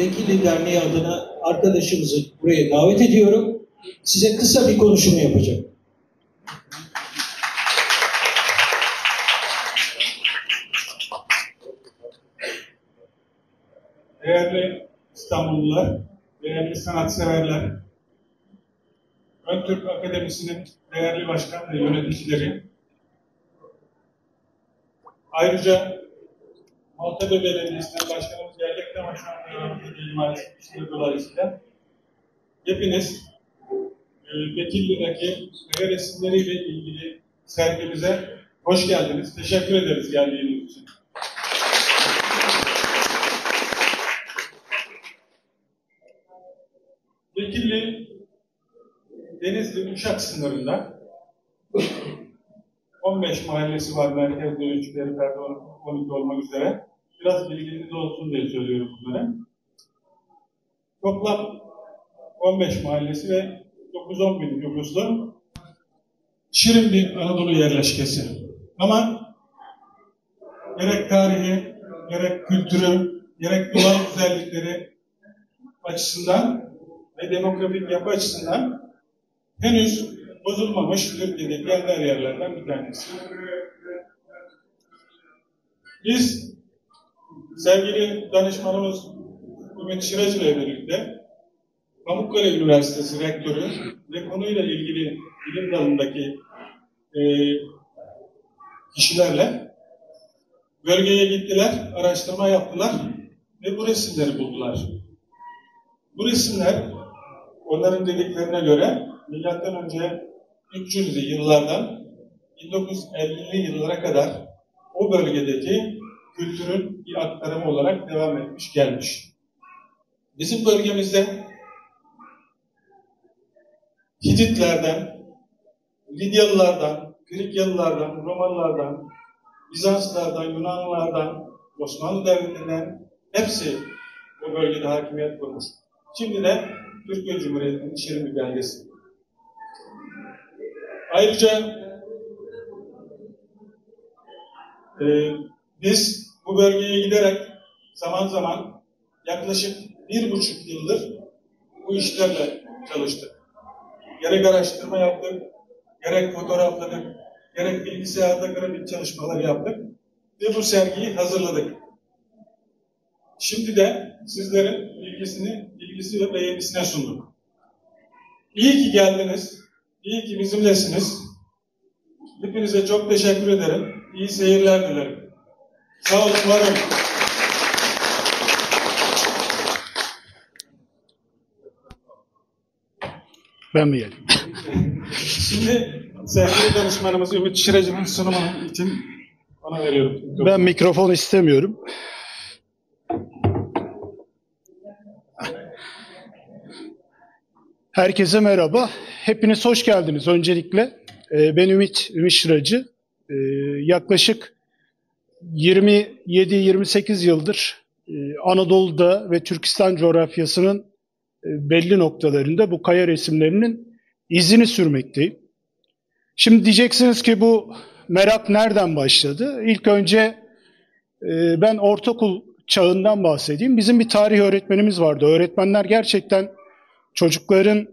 Vekili Derneği adına arkadaşımızı buraya davet ediyorum. Size kısa bir konuşma yapacağım. Değerli İstanbullular, değerli sanatseverler, Ön Türk Akademisi'nin değerli başkan ve yöneticileri, ayrıca Maltepe Belediyesi'nden başkanımız gelecekti ama şu an yanımızda değil maalesef işleri dolayısıyla hepiniz Vekilli'deki köy resimleriyle ilgili sergimize hoş geldiniz. Teşekkür ederiz geldiğiniz için. Vekilli, Denizli Uşak sınırında 15 mahallesi var, merkezde 3, periferde 12 olmak üzere. Biraz bilginiz olsun diye söylüyorum bunları. Toplam 15 mahallesi ve 9-10 bin nüfuslu şirin bir Anadolu yerleşkesi. Ama gerek tarihi, gerek kültürü, gerek doğal güzellikleri açısından ve demografik yapı açısından henüz bozulmamış Türkiye'deki ender yerlerden bir tanesi. Biz sevgili danışmanımız Ümit Şıracı ile birlikte Pamukkale Üniversitesi Rektörü ve konuyla ilgili bilim dalındaki kişilerle bölgeye gittiler, araştırma yaptılar ve bu resimleri buldular. Bu resimler onların dediklerine göre milattan önce 300'lü yıllardan 1950'li yıllara kadar o bölgedeki kültürün bir aktarımı olarak devam etmiş gelmiş. Bizim bölgemizde Hititlerden, Lidyalılardan, Frikyalılardan, Romalılardan, Bizanslardan, Yunanlılardan, Osmanlı Devleti'nden hepsi bu bölgede hakimiyet kurmuş. Şimdi de Türkiye Cumhuriyeti'nin şirin bir belgesi. Ayrıca biz bu bölgeye giderek zaman zaman yaklaşık 1,5 yıldır bu işlerle çalıştık. Gerek araştırma yaptık, gerek fotoğrafladık, gerek bilgisayarda grafik çalışmalar yaptık ve bu sergiyi hazırladık. Şimdi de sizlerin bilgisi ve beğenisine sunduk. İyi ki geldiniz, iyi ki bizimlesiniz. Hepinize çok teşekkür ederim. İyi seyirler dilerim. Sağ olun, var olun. Ben mi geleyim? Şimdi sevgili danışmanımız Ümit Şıracı'nın sunumu için ona veriyorum. Ben mikrofon istemiyorum. Herkese merhaba. Hepiniz hoş geldiniz öncelikle. Ben Ümit Şıracı. Yaklaşık 27-28 yıldır Anadolu'da ve Türkistan coğrafyasının belli noktalarında bu kaya resimlerinin izini sürmekteyim. Şimdi diyeceksiniz ki bu merak nereden başladı? İlk önce ben ortaokul çağından bahsedeyim. Bizim bir tarih öğretmenimiz vardı. Öğretmenler gerçekten çocukların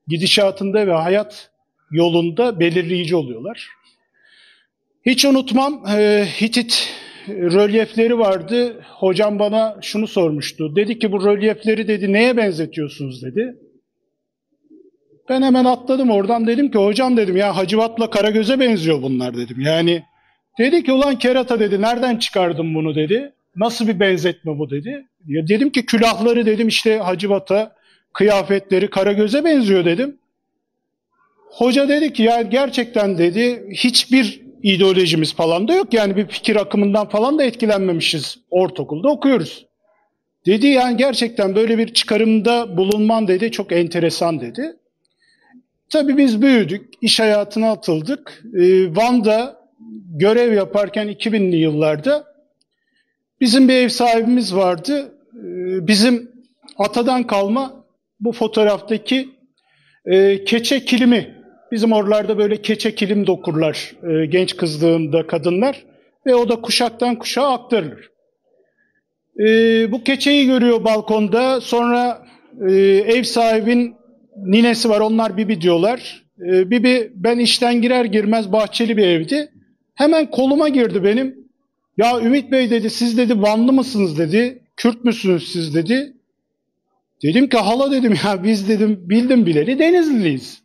gidişatında ve hayat yolunda belirleyici oluyorlar. Hiç unutmam, Hitit rölyefleri vardı. Hocam bana şunu sormuştu. Dedi ki bu rölyefleri dedi neye benzetiyorsunuz dedi. Ben hemen atladım oradan, dedim ki hocam dedim ya Hacivat'la Karagöz'e benziyor bunlar dedim. Yani dedi ki ulan kerata dedi nereden çıkardın bunu dedi. Nasıl bir benzetme bu dedi. Ya dedim ki külahları dedim işte Hacivat'a, kıyafetleri Karagöz'e benziyor dedim. Hoca dedi ki ya gerçekten dedi hiçbir ideolojimiz falan da yok. Yani bir fikir akımından falan da etkilenmemişiz. Ortaokulda okuyoruz. Dedi yani gerçekten böyle bir çıkarımda bulunman dedi çok enteresan dedi. Tabii biz büyüdük, iş hayatına atıldık. Van'da görev yaparken 2000'li yıllarda bizim bir ev sahibimiz vardı. Bizim atadan kalma bu fotoğraftaki keçe kilimi. Bizim oralarda böyle keçe kilim dokurlar genç kızlığında kadınlar ve o da kuşaktan kuşağa aktarılır. Bu keçeyi görüyor balkonda. Sonra ev sahibin ninesi var. Onlar Bibi diyorlar. Bibi ben işten girer girmez bahçeli bir evdi. Hemen koluma girdi benim. Ya Ümit Bey dedi, siz dedi Vanlı mısınız dedi. Kürt müsünüz siz dedi. Dedim ki hala dedim ya biz dedim bildim bileli Denizliliyiz.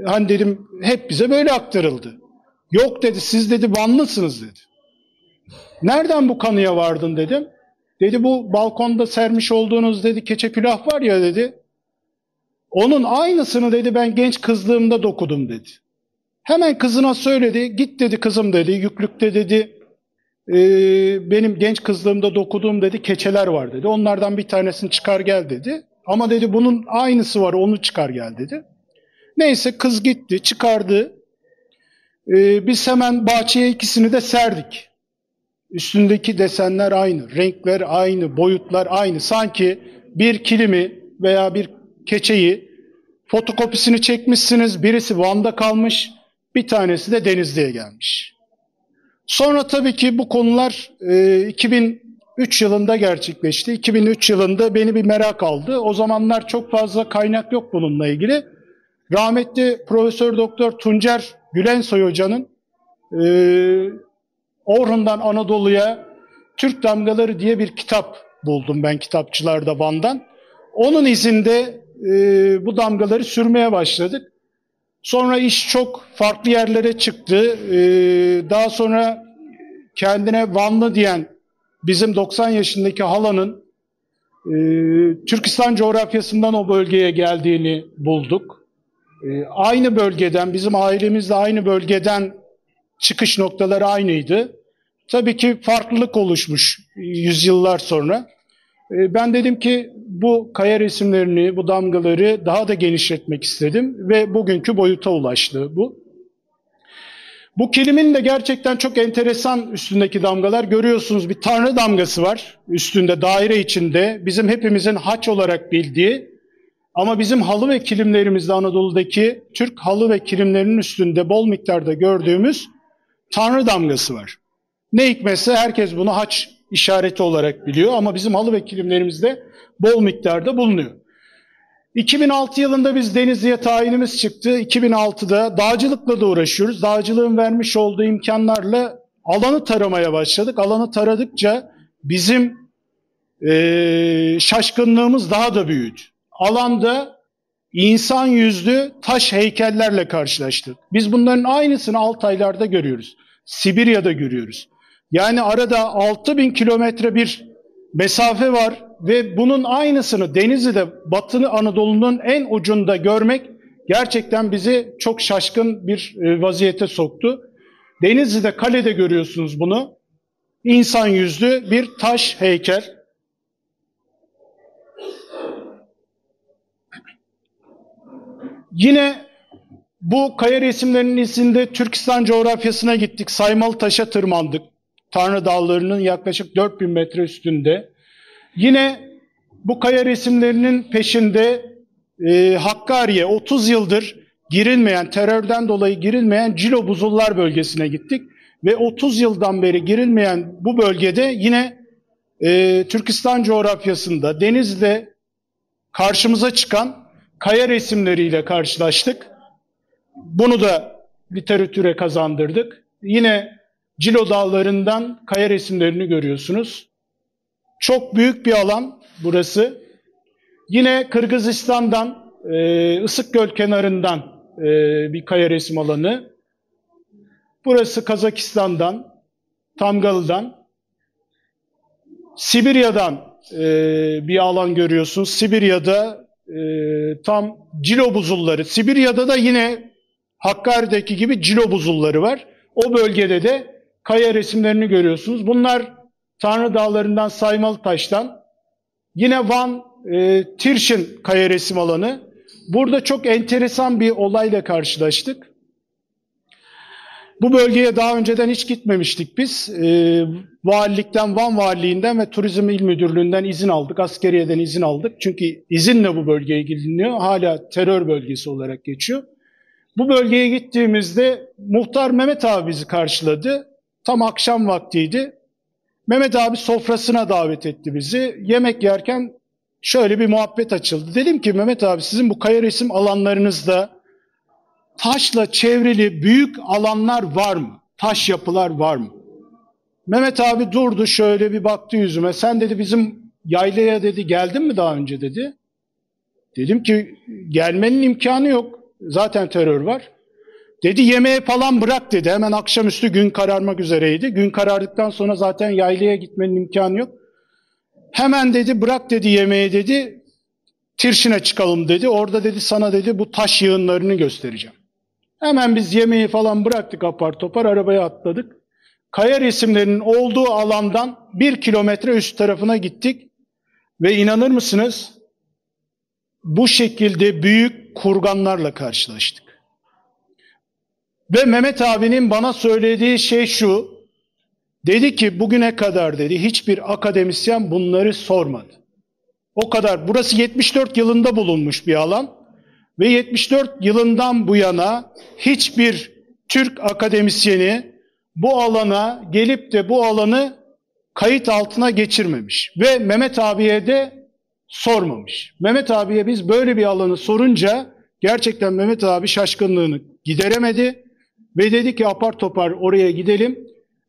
Hani dedim hep bize böyle aktarıldı. Yok dedi siz dedi Vanlısınız dedi. Nereden bu kanıya vardın dedim. Dedi bu balkonda sermiş olduğunuz dedi keçe külah var ya dedi. Onun aynısını dedi ben genç kızlığımda dokudum dedi. Hemen kızına söyledi. Git dedi kızım dedi. Yüklükte dedi benim genç kızlığımda dokuduğum dedi keçeler var dedi. Onlardan bir tanesini çıkar gel dedi. Ama dedi bunun aynısı var onu çıkar gel dedi. Neyse kız gitti çıkardı. Biz hemen bahçeye ikisini de serdik. Üstündeki desenler aynı, renkler aynı, boyutlar aynı. Sanki bir kilimi veya bir keçeyi fotokopisini çekmişsiniz. Birisi Van'da kalmış, bir tanesi de Denizli'ye gelmiş. Sonra tabii ki bu konular 2003 yılında gerçekleşti. 2003 yılında beni bir merak aldı. O zamanlar çok fazla kaynak yok bununla ilgili. Rahmetli Profesör Doktor Tuncer Gülensoy Hoca'nın Orhun'dan Anadolu'ya Türk Damgaları diye bir kitap buldum ben kitapçılarda Van'dan. Onun izinde bu damgaları sürmeye başladık. Sonra iş çok farklı yerlere çıktı. Daha sonra kendine Vanlı diyen bizim 90 yaşındaki halanın Türkistan coğrafyasından o bölgeye geldiğini bulduk. Aynı bölgeden, bizim ailemizle aynı bölgeden çıkış noktaları aynıydı. Tabii ki farklılık oluşmuş yüzyıllar sonra. Ben dedim ki bu kaya resimlerini, bu damgaları daha da genişletmek istedim ve bugünkü boyuta ulaştı bu. Bu kilimin de gerçekten çok enteresan üstündeki damgalar. Görüyorsunuz bir tanrı damgası var üstünde, daire içinde. Bizim hepimizin haç olarak bildiği ama bizim halı ve kilimlerimizde Anadolu'daki Türk halı ve kilimlerinin üstünde bol miktarda gördüğümüz tanrı damgası var. Ne hikmetse herkes bunu haç işareti olarak biliyor ama bizim halı ve kilimlerimizde bol miktarda bulunuyor. 2006 yılında biz Denizli'ye tayinimiz çıktı. 2006'da dağcılıkla da uğraşıyoruz. Dağcılığın vermiş olduğu imkanlarla alanı taramaya başladık. Alanı taradıkça bizim şaşkınlığımız daha da büyüdü. Alanda insan yüzlü taş heykellerle karşılaştık. Biz bunların aynısını Altaylar'da görüyoruz. Sibirya'da görüyoruz. Yani arada 6000 kilometre bir mesafe var ve bunun aynısını Denizli'de Batı Anadolu'nun en ucunda görmek gerçekten bizi çok şaşkın bir vaziyete soktu. Denizli'de kalede görüyorsunuz bunu. İnsan yüzlü bir taş heykel. Yine bu kaya resimlerinin izinde Türkistan coğrafyasına gittik. Saymalıtaş'a tırmandık. Tanrı Dağları'nın yaklaşık 4000 metre üstünde. Yine bu kaya resimlerinin peşinde Hakkari'ye 30 yıldır girilmeyen, terörden dolayı girilmeyen Cilo Buzullar bölgesine gittik. Ve 30 yıldan beri girilmeyen bu bölgede yine Türkistan coğrafyasında Denizli'de karşımıza çıkan kaya resimleriyle karşılaştık. Bunu da literatüre kazandırdık. Yine Cilo Dağları'ndan kaya resimlerini görüyorsunuz. Çok büyük bir alan burası. Yine Kırgızistan'dan, Isıkgöl kenarından bir kaya resim alanı. Burası Kazakistan'dan, Tamgalı'dan. Sibirya'dan bir alan görüyorsunuz. Sibirya'da tam Cilo buzulları. Sibirya'da da yine Hakkari'deki gibi Cilo buzulları var. O bölgede de kaya resimlerini görüyorsunuz. Bunlar Tanrı Dağları'ndan, Saymalıtaş'tan. Yine Van, Tirşin kaya resim alanı. Burada çok enteresan bir olayla karşılaştık. Bu bölgeye daha önceden hiç gitmemiştik biz. Valilikten, Van Valiliğinden ve Turizm İl Müdürlüğü'nden izin aldık. Askeriye'den izin aldık. Çünkü izinle bu bölgeye gidiliyor. Hala terör bölgesi olarak geçiyor. Bu bölgeye gittiğimizde muhtar Mehmet abi bizi karşıladı. Tam akşam vaktiydi. Mehmet abi sofrasına davet etti bizi. Yemek yerken şöyle bir muhabbet açıldı. Dedim ki Mehmet abi, sizin bu kaya resim alanlarınızda taşla çevrili büyük alanlar var mı? Taş yapılar var mı? Mehmet abi durdu, şöyle bir baktı yüzüme. Sen dedi bizim yaylaya dedi geldin mi daha önce dedi. Dedim ki gelmenin imkanı yok. Zaten terör var. Dedi yemeğe falan bırak dedi. Hemen akşamüstü gün kararmak üzereydi. Gün karardıktan sonra zaten yaylaya gitmenin imkanı yok. Hemen dedi bırak dedi yemeği dedi. Tirşin'e çıkalım dedi. Orada dedi sana dedi bu taş yığınlarını göstereceğim. Hemen biz yemeği falan bıraktık, apar topar arabaya atladık. Kaya resimlerinin olduğu alandan 1 kilometre üst tarafına gittik. Ve inanır mısınız? Bu şekilde büyük kurganlarla karşılaştık. Ve Mehmet abinin bana söylediği şey şu. Dedi ki bugüne kadar dedi hiçbir akademisyen bunları sormadı. O kadar. Burası 74 yılında bulunmuş bir alan. Ve 74 yılından bu yana hiçbir Türk akademisyeni bu alana gelip de bu alanı kayıt altına geçirmemiş. Ve Mehmet abiye de sormamış. Mehmet abiye biz böyle bir alanı sorunca gerçekten Mehmet abi şaşkınlığını gideremedi. Ve dedi ki apar topar oraya gidelim.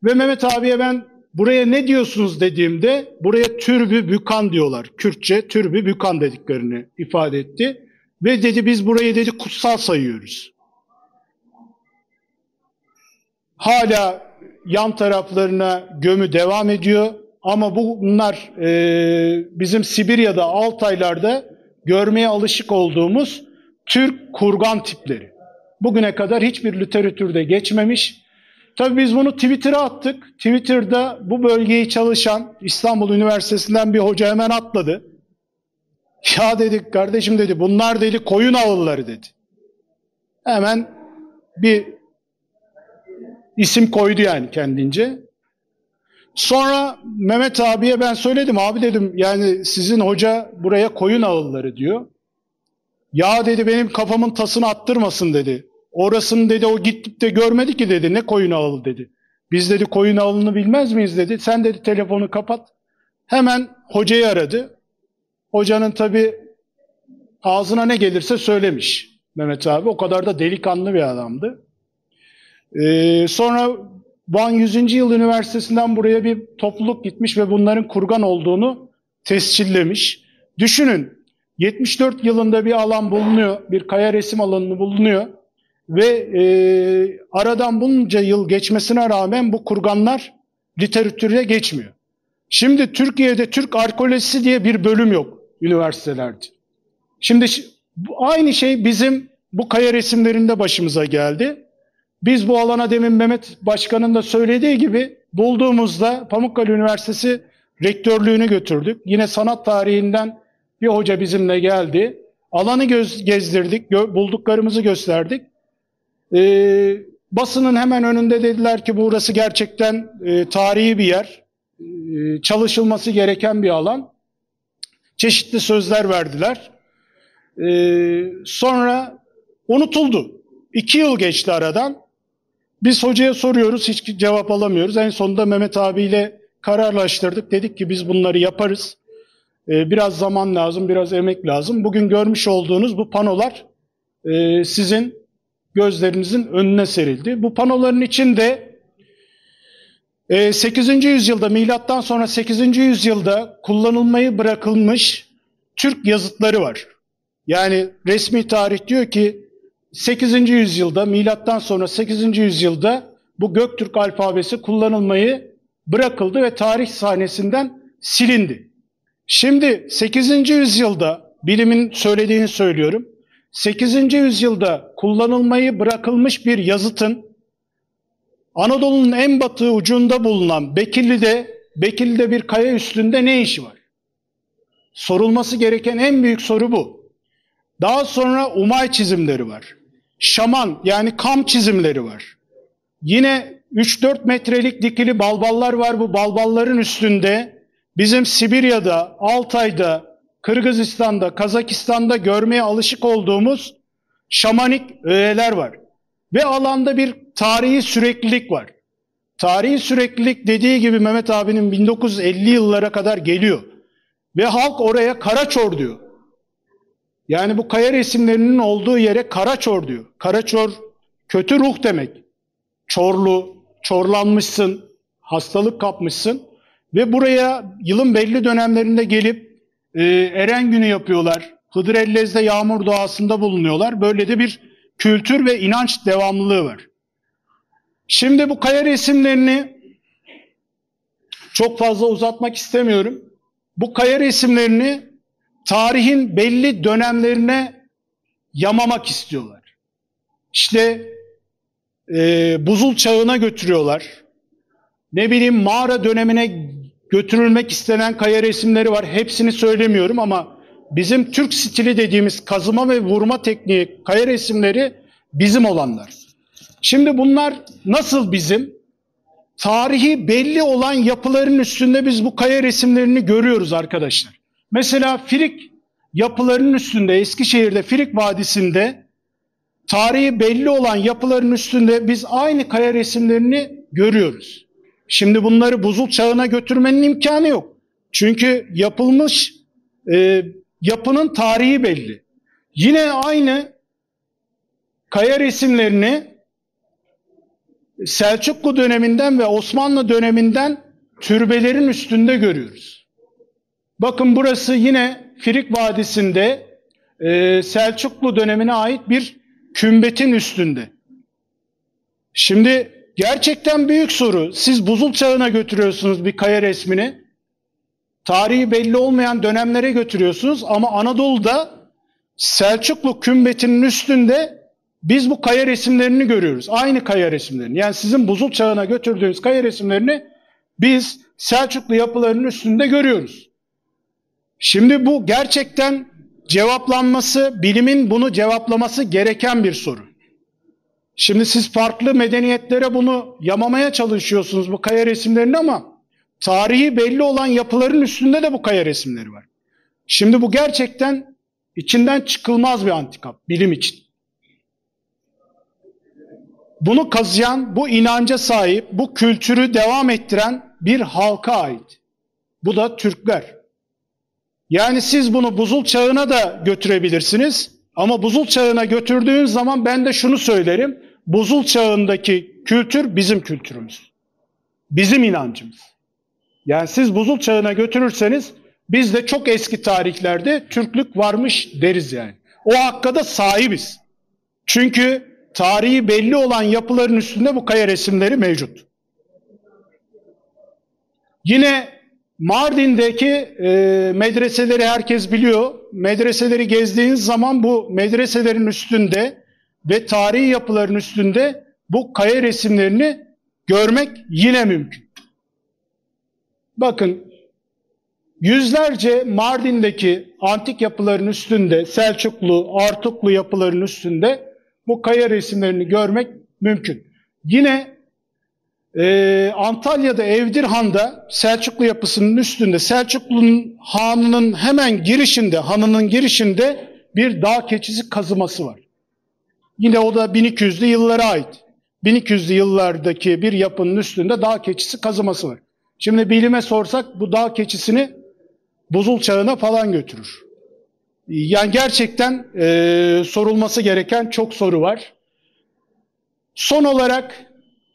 Ve Mehmet abiye ben buraya ne diyorsunuz dediğimde buraya Türbü Bükan diyorlar. Kürtçe Türbü Bükan dediklerini ifade etti. Ve dedi biz burayı dedi kutsal sayıyoruz. Hala yan taraflarına gömü devam ediyor. Ama bunlar bizim Sibirya'da, Altaylar'da görmeye alışık olduğumuz Türk kurgan tipleri. Bugüne kadar hiçbir literatürde geçmemiş. Tabii biz bunu Twitter'a attık. Twitter'da bu bölgeyi çalışan İstanbul Üniversitesi'nden bir hoca hemen atladı. Ya dedik kardeşim dedi bunlar dedi koyun ağılları dedi. Hemen bir isim koydu yani kendince. Sonra Mehmet abiye ben söyledim abi dedim yani sizin hoca buraya koyun ağılları diyor. Ya dedi benim kafamın tasını attırmasın dedi. Orasını dedi o gittik de görmedi ki dedi ne koyun ağılı dedi. Biz dedi koyun ağılını bilmez miyiz dedi. Sen dedi telefonu kapat. Hemen hocayı aradı. Hocanın tabii ağzına ne gelirse söylemiş Mehmet abi. O kadar da delikanlı bir adamdı. Sonra Van 100. Yıl Üniversitesi'nden buraya bir topluluk gitmiş ve bunların kurgan olduğunu tescillemiş. Düşünün 74 yılında bir alan bulunuyor, bir kaya resim alanı bulunuyor ve aradan bunca yıl geçmesine rağmen bu kurganlar literatüre geçmiyor. Şimdi Türkiye'de Türk arkeolojisi diye bir bölüm yok üniversitelerde. Şimdi aynı şey bizim bu kaya resimlerinde başımıza geldi. Biz bu alana demin Mehmet Başkan'ın da söylediği gibi bulduğumuzda Pamukkale Üniversitesi rektörlüğünü götürdük. Yine sanat tarihinden bir hoca bizimle geldi. Alanı gezdirdik, bulduklarımızı gösterdik. Basının hemen önünde dediler ki burası gerçekten tarihi bir yer. Çalışılması gereken bir alan. Çeşitli sözler verdiler. Sonra unutuldu. 2 yıl geçti aradan. Biz hocaya soruyoruz, hiç cevap alamıyoruz. En sonunda Mehmet abiyle kararlaştırdık. Dedik ki biz bunları yaparız. Biraz zaman lazım, biraz emek lazım. Bugün görmüş olduğunuz bu panolar sizin gözlerinizin önüne serildi. Bu panoların içinde 8. yüzyılda, milattan sonra 8. yüzyılda kullanılmayı bırakılmış Türk yazıtları var. Yani resmi tarih diyor ki 8. yüzyılda, milattan sonra 8. yüzyılda bu Göktürk alfabesi kullanılmayı bırakıldı ve tarih sahnesinden silindi. Şimdi 8. yüzyılda, bilimin söylediğini söylüyorum, 8. yüzyılda kullanılmayı bırakılmış bir yazıtın Anadolu'nun en batı ucunda bulunan Bekirli'de bir kaya üstünde ne işi var? Sorulması gereken en büyük soru bu. Daha sonra umay çizimleri var. Şaman yani kam çizimleri var. Yine 3-4 metrelik dikili balballar var. Bu balbalların üstünde bizim Sibirya'da, Altay'da, Kırgızistan'da, Kazakistan'da görmeye alışık olduğumuz şamanik öğeler var. Ve alanda bir tarihi süreklilik var. Tarihi süreklilik dediği gibi Mehmet abinin 1950 yıllara kadar geliyor. Ve halk oraya Karaçor diyor. Yani bu kaya resimlerinin olduğu yere Karaçor diyor. Karaçor kötü ruh demek. Çorlu, çorlanmışsın, hastalık kapmışsın. Ve buraya yılın belli dönemlerinde gelip Eren günü yapıyorlar. Hıdrellez'de yağmur duasında bulunuyorlar. Böyle de bir kültür ve inanç devamlılığı var. Şimdi bu kaya resimlerini çok fazla uzatmak istemiyorum. Bu kaya resimlerini tarihin belli dönemlerine yamamak istiyorlar. İşte buzul çağına götürüyorlar. Ne bileyim mağara dönemine götürülmek istenen kaya resimleri var. Hepsini söylemiyorum ama bizim Türk stili dediğimiz kazıma ve vurma tekniği kaya resimleri bizim olanlar. Şimdi bunlar nasıl bizim? Tarihi belli olan yapıların üstünde biz bu kaya resimlerini görüyoruz arkadaşlar. Mesela Firik yapılarının üstünde, Eskişehir'de Firik Vadisi'nde tarihi belli olan yapıların üstünde biz aynı kaya resimlerini görüyoruz. Şimdi bunları buzul çağına götürmenin imkanı yok. Çünkü yapılmış yapının tarihi belli. Yine aynı kaya resimlerini Selçuklu döneminden ve Osmanlı döneminden türbelerin üstünde görüyoruz. Bakın burası yine Firik Vadisi'nde Selçuklu dönemine ait bir kümbetin üstünde. Şimdi gerçekten büyük soru. Siz buzul çağına götürüyorsunuz bir kaya resmini. Tarihi belli olmayan dönemlere götürüyorsunuz ama Anadolu'da Selçuklu kümbetinin üstünde biz bu kaya resimlerini görüyoruz. Aynı kaya resimlerini. Yani sizin buzul çağına götürdüğünüz kaya resimlerini biz Selçuklu yapılarının üstünde görüyoruz. Şimdi bu gerçekten cevaplanması, bilimin bunu cevaplaması gereken bir soru. Şimdi siz farklı medeniyetlere bunu yamamaya çalışıyorsunuz bu kaya resimlerini ama tarihi belli olan yapıların üstünde de bu kaya resimleri var. Şimdi bu gerçekten içinden çıkılmaz bir handikap bilim için. Bunu kazıyan, bu inanca sahip, bu kültürü devam ettiren bir halka ait. Bu da Türkler. Yani siz bunu buzul çağına da götürebilirsiniz ama buzul çağına götürdüğün zaman ben de şunu söylerim. Buzul çağındaki kültür bizim kültürümüz. Bizim inancımız. Yani siz buzul çağına götürürseniz biz de çok eski tarihlerde Türklük varmış deriz yani. O hakka da sahibiz. Çünkü tarihi belli olan yapıların üstünde bu kaya resimleri mevcut. Yine Mardin'deki medreseleri herkes biliyor. Medreseleri gezdiğiniz zaman bu medreselerin üstünde ve tarihi yapıların üstünde bu kaya resimlerini görmek yine mümkün. Bakın yüzlerce Mardin'deki antik yapıların üstünde, Selçuklu, Artuklu yapıların üstünde bu kaya resimlerini görmek mümkün. Yine Antalya'da Evdirhan'da Selçuklu yapısının üstünde, Selçuklu'nun hanının hemen girişinde, hanının girişinde bir dağ keçisi kazıması var. Yine o da 1200'lü yıllara ait. 1200'lü yıllardaki bir yapının üstünde dağ keçisi kazıması var. Şimdi bilime sorsak bu dağ keçisini buzul çağına falan götürür. Yani gerçekten sorulması gereken çok soru var. Son olarak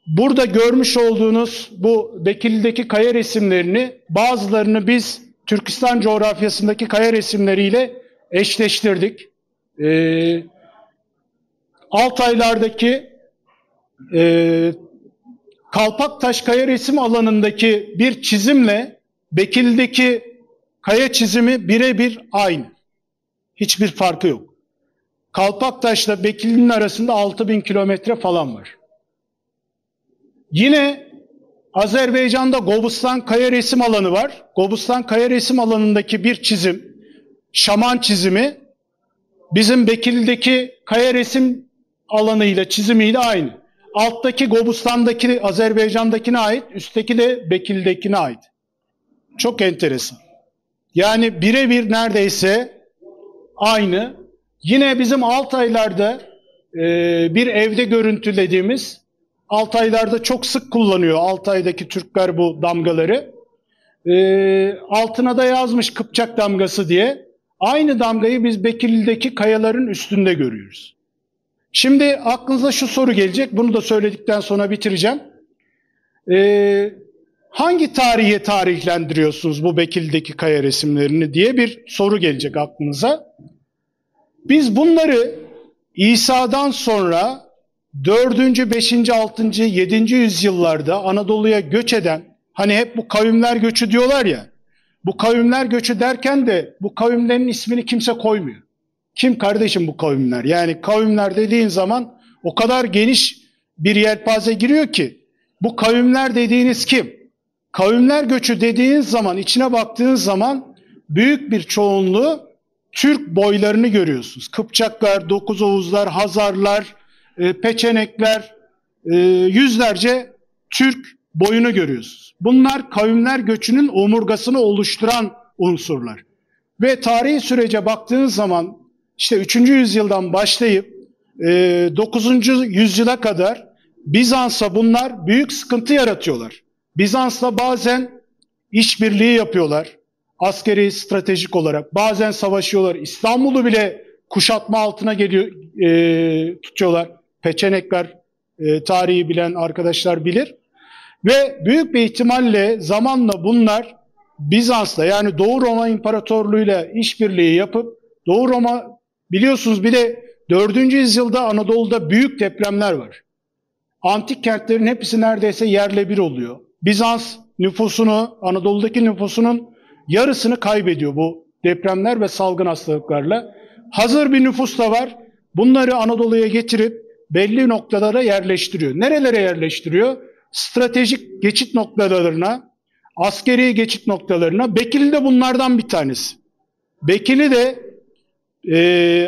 burada görmüş olduğunuz bu Bekili'deki kaya resimlerini bazılarını biz Türkistan coğrafyasındaki kaya resimleriyle eşleştirdik. Altaylardaki Kalpaktaş kaya resim alanındaki bir çizimle Bekili'deki kaya çizimi birebir aynı. Hiçbir farkı yok. Kalpaktaş'la Bekili'nin arasında 6000 kilometre falan var. Yine Azerbaycan'da Gobustan kaya resim alanı var. Gobustan kaya resim alanındaki bir çizim, şaman çizimi bizim Bekili'deki kaya resim alanıyla, çizimiyle aynı. Alttaki Gobustan'daki Azerbaycan'dakine ait, üstteki de Bekili'dekine ait. Çok enteresan. Yani birebir neredeyse aynı. Yine bizim Altaylar'da bir evde görüntülediğimiz Altaylarda çok sık kullanıyor Altay'daki Türkler bu damgaları. Altına da yazmış Kıpçak damgası diye. Aynı damgayı biz Bekirli'deki kayaların üstünde görüyoruz. Şimdi aklınıza şu soru gelecek. Bunu da söyledikten sonra bitireceğim. Hangi tarihe tarihlendiriyorsunuz bu Bekirli'deki kaya resimlerini diye bir soru gelecek aklınıza. Biz bunları İsa'dan sonra 4. 5. 6. 7. yüzyıllarda Anadolu'ya göç eden, hani hep bu kavimler göçü diyorlar ya, bu kavimler göçü derken de bu kavimlerin ismini kimse koymuyor. Kim kardeşim bu kavimler? Yani kavimler dediğin zaman o kadar geniş bir yelpaze giriyor ki, bu kavimler dediğiniz kim? Kavimler göçü dediğiniz zaman, içine baktığınız zaman büyük bir çoğunluğu Türk boylarını görüyorsunuz. Kıpçaklar, Dokuz-Oğuzlar, Hazarlar, Peçenekler, yüzlerce Türk boyunu görüyorsunuz. Bunlar kavimler göçünün omurgasını oluşturan unsurlar. Ve tarihi sürece baktığınız zaman işte 3. yüzyıldan başlayıp 9. yüzyıla kadar Bizans'a bunlar büyük sıkıntı yaratıyorlar. Bizans'la bazen işbirliği yapıyorlar. Askeri, stratejik olarak. Bazen savaşıyorlar. İstanbul'u bile kuşatma altına geliyor, tutuyorlar. Peçenekler tarihi bilen arkadaşlar bilir. Ve büyük bir ihtimalle zamanla bunlar Bizans'la, yani Doğu Roma İmparatorluğu'yla işbirliği yapıp Doğu Roma, biliyorsunuz bir de 4. yüzyılda Anadolu'da büyük depremler var. Antik kentlerin hepsi neredeyse yerle bir oluyor. Bizans nüfusunu, Anadolu'daki nüfusunun yarısını kaybediyor bu depremler ve salgın hastalıklarla. Hazır bir nüfus da var. Bunları Anadolu'ya getirip belli noktalara yerleştiriyor. Nerelere yerleştiriyor? Stratejik geçit noktalarına, askeri geçit noktalarına. Bekirli de bunlardan bir tanesi. Bekirli de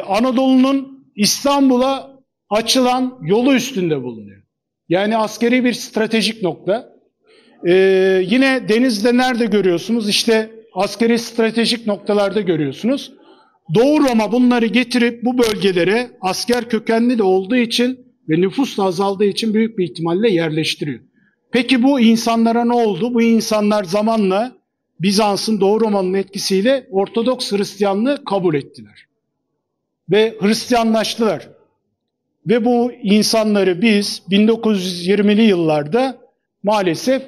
Anadolu'nun İstanbul'a açılan yolu üstünde bulunuyor. Yani askeri bir stratejik nokta. Yine denizde nerede görüyorsunuz? İşte askeri stratejik noktalarda görüyorsunuz. Doğu Roma bunları getirip bu bölgelere asker kökenli de olduğu için ve nüfus da azaldığı için büyük bir ihtimalle yerleştiriyor. Peki bu insanlara ne oldu? Bu insanlar zamanla Bizans'ın, Doğu Roma'nın etkisiyle Ortodoks Hristiyanlığı kabul ettiler. Ve Hristiyanlaştılar. Ve bu insanları biz 1920'li yıllarda maalesef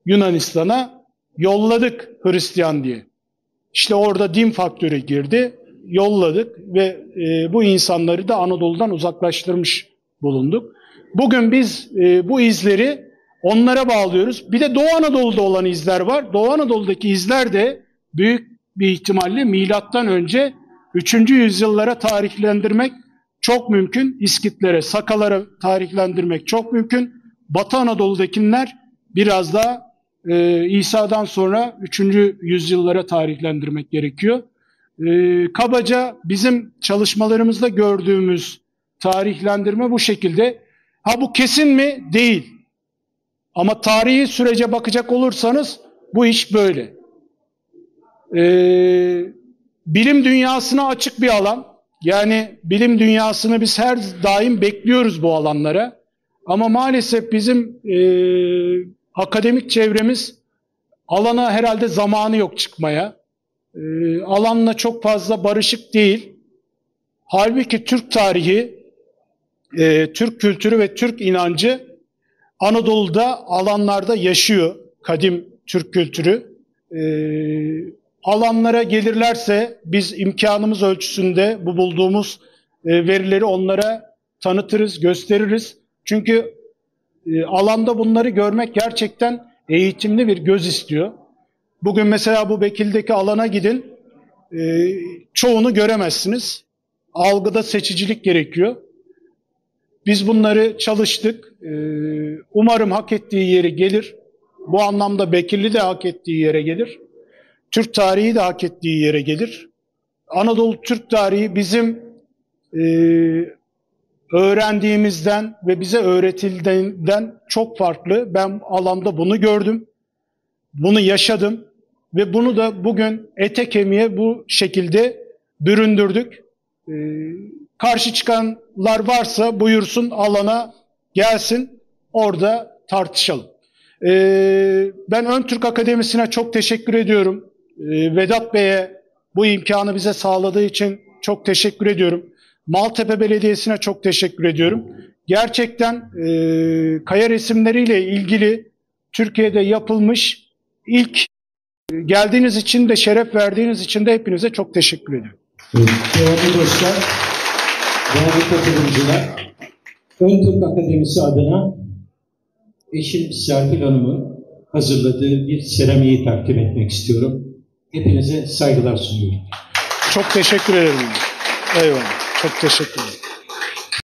Yunanistan'a yolladık Hristiyan diye. İşte orada din faktörü girdi, yolladık ve bu insanları da Anadolu'dan uzaklaştırmış bulunduk. Bugün biz bu izleri onlara bağlıyoruz. Bir de Doğu Anadolu'da olan izler var. Doğu Anadolu'daki izler de büyük bir ihtimalle milattan önce 3. yüzyıllara tarihlendirmek çok mümkün. İskitlere, Sakalara tarihlendirmek çok mümkün. Batı Anadolu'dakiler biraz daha İsa'dan sonra 3. yüzyıllara tarihlendirmek gerekiyor. Kabaca bizim çalışmalarımızda gördüğümüz tarihlendirme bu şekilde. Ha bu kesin mi? Değil. Ama tarihi sürece bakacak olursanız bu iş böyle. Bilim dünyasına açık bir alan. Yani bilim dünyasını biz her daim bekliyoruz bu alanlara. Ama maalesef bizim akademik çevremiz alana herhalde zamanı yok çıkmaya. Alanla çok fazla barışık değil. Halbuki Türk tarihi, Türk kültürü ve Türk inancı Anadolu'da alanlarda yaşıyor. Kadim Türk kültürü. Alanlara gelirlerse biz imkanımız ölçüsünde bu bulduğumuz verileri onlara tanıtırız, gösteririz. Çünkü alanda bunları görmek gerçekten eğitimli bir göz istiyor. Bugün mesela bu Bekirli'deki alana gidin, çoğunu göremezsiniz. Algıda seçicilik gerekiyor. Biz bunları çalıştık. Umarım hak ettiği yere gelir. Bu anlamda Bekirli de hak ettiği yere gelir. Türk tarihi de hak ettiği yere gelir. Anadolu Türk tarihi bizim öğrendiğimizden ve bize öğretildiğinden çok farklı. Ben alanda bunu gördüm, bunu yaşadım ve bunu da bugün ete kemiğe bu şekilde büründürdük. Karşı çıkanlar varsa buyursun alana gelsin. orada tartışalım. Ben Ön Türk Akademisi'ne çok teşekkür ediyorum. Vedat Bey'e bu imkanı bize sağladığı için çok teşekkür ediyorum. Maltepe Belediyesi'ne çok teşekkür ediyorum. Gerçekten kaya resimleriyle ilgili Türkiye'de yapılmış ilk, geldiğiniz için de şeref verdiğiniz için de hepinize çok teşekkür ediyorum. Değerli dostlar, değerli katılımcılar, Ön Türk Akademisi adına eşim Serpil Hanım'ın hazırladığı bir seramiği takdim etmek istiyorum. Hepinize saygılar sunuyorum. Çok teşekkür ederim. Eyvallah. Çok teşekkür ederim.